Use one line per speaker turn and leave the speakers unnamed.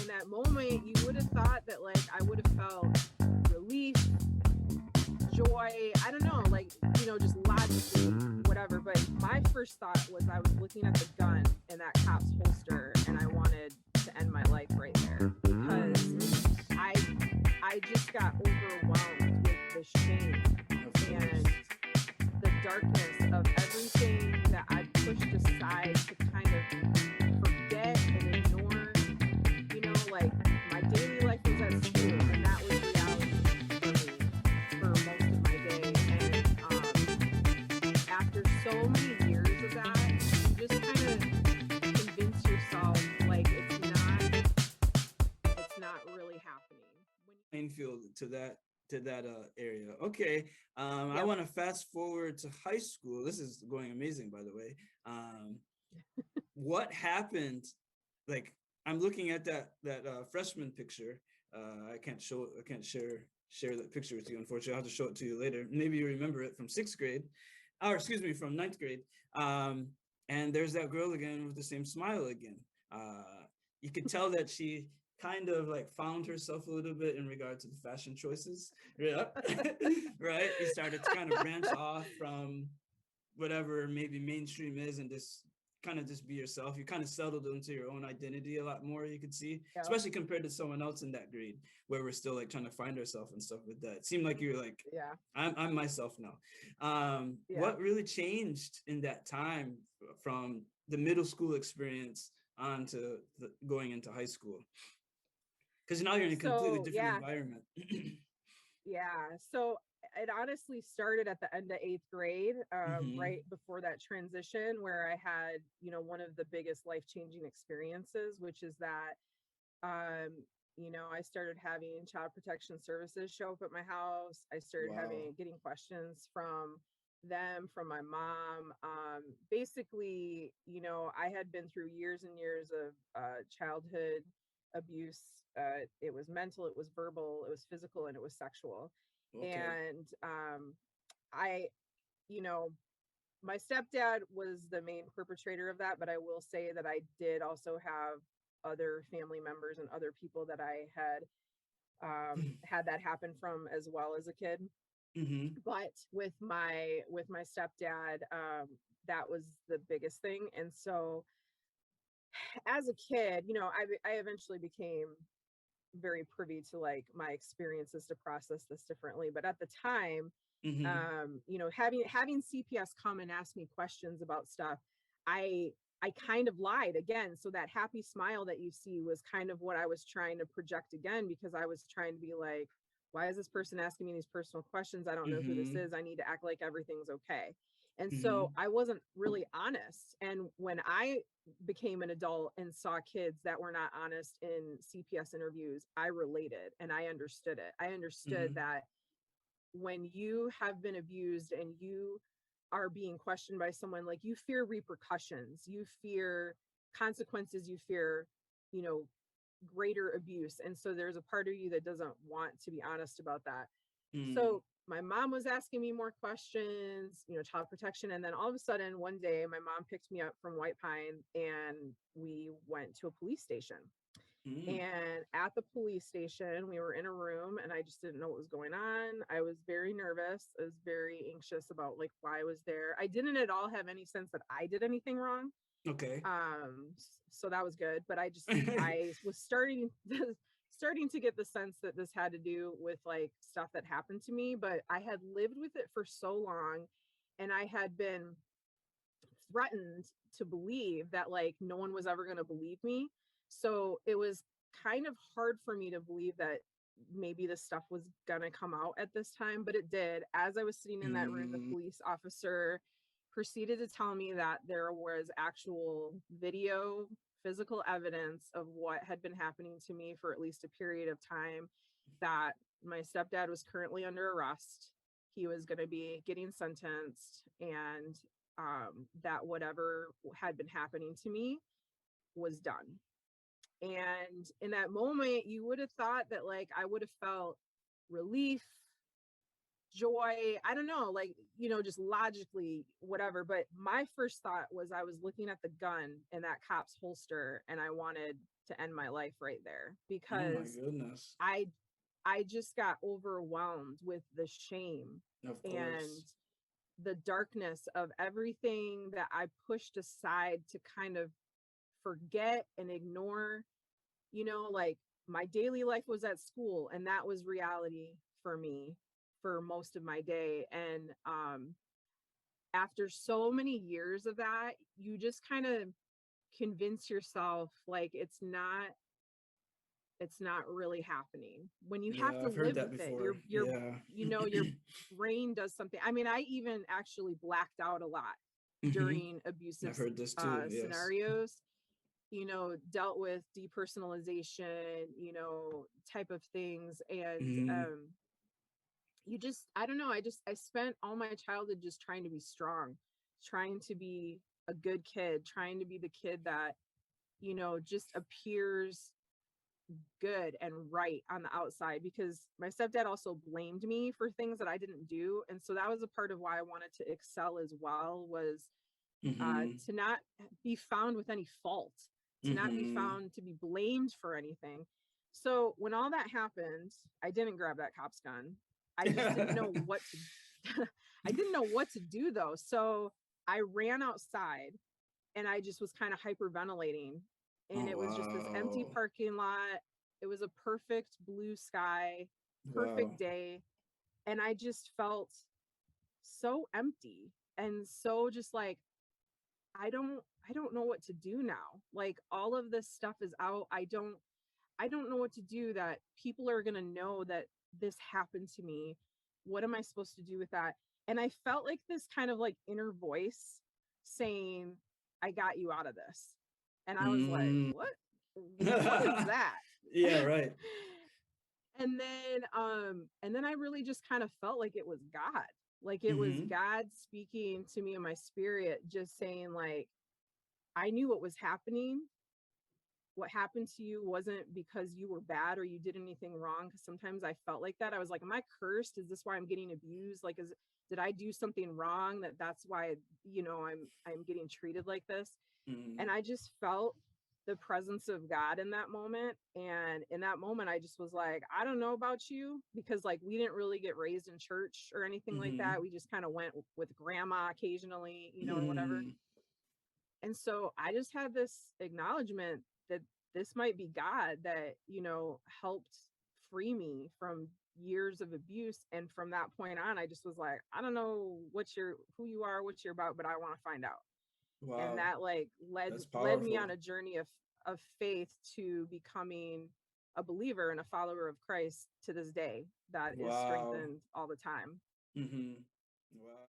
in that moment, you would have thought that like I would have felt relief, joy. I don't know, like, just logically, whatever. But my first thought was I was looking at the gun in that cop's holster and I wanted to end my life right there because I I just got overwhelmed with the shame
Of course.
and the darkness of everything that I pushed aside to kind of forget and ignore. Like my daily life was at school, and that was reality for me for most of my day. And after so many years of that, you just kind of convince yourself like it's not really happening. When
Field to that area. Okay. I
Yep.
want to fast forward to high school. This is going amazing, by the way. Um, what happened? Like, I'm looking at that freshman picture. I can't share that picture with you. Unfortunately, I'll have to show it to you later. Maybe you remember it from sixth grade, or excuse me, from ninth grade. Um, and there's that girl again with the same smile again. You could tell that she kind of like found herself a little bit in regard to the fashion choices. Yeah. Right. You started to kind of branch off from whatever maybe mainstream is and just kind of just be yourself. You kind of settled into your own identity a lot more, you could see,
Yep.
especially compared to someone else in that grade where we're still like trying to find ourselves and stuff like that. It seemed like you're like,
Yeah.
I'm myself now.
Yeah.
What really changed in that time from the middle school experience on to going into high school? Because now you're in a completely
So
different
yeah,
environment.
yeah. So it honestly started at the end of eighth grade,
Hmm.
right before that transition, where I had, one of the biggest life changing experiences, which is that, I started having child protection services show up at my house. I started
Wow.
having getting questions from them, from my mom. Basically, I had been through years and years of childhood abuse. It was mental, it was verbal, it was physical, and it was sexual.
Okay.
And I, you know, my stepdad was the main perpetrator of that, but I will say that I did also have other family members and other people that I had that happen from as well as a kid.
Hmm.
But with my stepdad, that was the biggest thing. And so as a kid, I eventually became very privy to like my experiences to process this differently. But at the time,
Hmm.
having CPS come and ask me questions about stuff, I I kind of lied again. So that happy smile that you see was kind of what I was trying to project again, because I was trying to be like, why is this person asking me these personal questions? I don't know who this
Hmm.
is. I need to act like everything's okay. And so
Hmm.
I wasn't really honest. And when I became an adult and saw kids that were not honest in CPS interviews, I related and I understood it. I understood
Hmm.
that when you have been abused and you are being questioned by someone, like, you fear repercussions, you fear consequences, you fear, you know, greater abuse. And so there's a part of you that doesn't want to be honest about that.
Hmm.
So my mom was asking me more questions, child protection. And then all of a sudden, one day, my mom picked me up from White Pine and we went to a police station.
Hmm.
And at the police station, we were in a room and I just didn't know what was going on. I was very nervous. I was very anxious about like why I was there. I didn't at all have any sense that I did anything wrong.
Okay.
So that was good. But I was starting to get the sense that this had to do with like stuff that happened to me, but I had lived with it for so long and I had been threatened to believe that like no one was ever going to believe me. So it was kind of hard for me to believe that maybe this stuff was going to come out at this time, but it did. As I was sitting in that room, the
Hmm.
police officer proceeded to tell me that there was actual video, physical evidence of what had been happening to me for at least a period of time, that my stepdad was currently under arrest. He was going to be getting sentenced, and that whatever had been happening to me was done. And in that moment, you would have thought that like I would have felt relief, joy. I don't know, like, just logically, whatever. But my first thought was I was looking at the gun in that cop's holster and I wanted to end my life right there
Oh my
because
goodness.
I I just got overwhelmed with the shame
Of
and
course.
the darkness of everything that I pushed aside to kind of forget and ignore. Like, my daily life was at school and that was reality for me for most of my day. And after so many years of that, you just kind of convince yourself like it's not really happening. When you have
Yeah,
to
I've heard
live
that
with it,
before. Yeah.
your brain does something. I mean, I even actually blacked out a lot
Hmm.
during abusive
I've heard this too. Yes.
scenarios, dealt with depersonalization, type of things. And
Hmm.
you just, I don't know, I spent all my childhood just trying to be strong, trying to be a good kid, trying to be the kid that, just appears good and right on the outside, because my stepdad also blamed me for things that I didn't do. And so that was a part of why I wanted to excel as well, was
Hmm.
to not be found with any fault, to not be
Hmm.
found to be blamed for anything. So when all that happened, I didn't grab that cop's gun. I just didn't know what to I didn't know what to do though. So I ran outside and I just was kind of hyperventilating. And
Oh
it was just this empty
wow.
parking lot. It was a perfect blue sky,
Wow.
perfect day. And I just felt so empty and so just like, I don't know what to do now. Like, all of this stuff is out. I don't know what to do, that people are going to know that this happened to me. What am I supposed to do with that? And I felt like this kind of like inner voice saying, I got you out of this. And I was like,
Mm.
what is that?
Yeah, right.
And then I really just kind of felt like it was God. Like, it was
Hmm.
God speaking to me in my spirit, just saying, like, I knew what was happening. What happened to you wasn't because you were bad or you did anything wrong. Because sometimes I felt like that. I was like, am I cursed? Is this why I'm getting abused? Like, did I do something wrong that's why, I'm getting treated like this? And
Hmm.
I just felt the presence of God in that moment. And in that moment, I just was like, I don't know about you, because like we didn't really get raised in church or anything like
Hmm.
that. We just kind of went with grandma occasionally, or whatever.
Hmm.
And so I just had this acknowledgement that this might be God that, helped free me from years of abuse. And from that point on, I just was like, I don't know who you are, what you're about, but I want to find out. And
Wow.
that like
That's
led me
powerful.
on a journey of faith to becoming a believer and a follower of Christ to this day, that is
Wow.
strengthened all the time.
Hmm. Wow.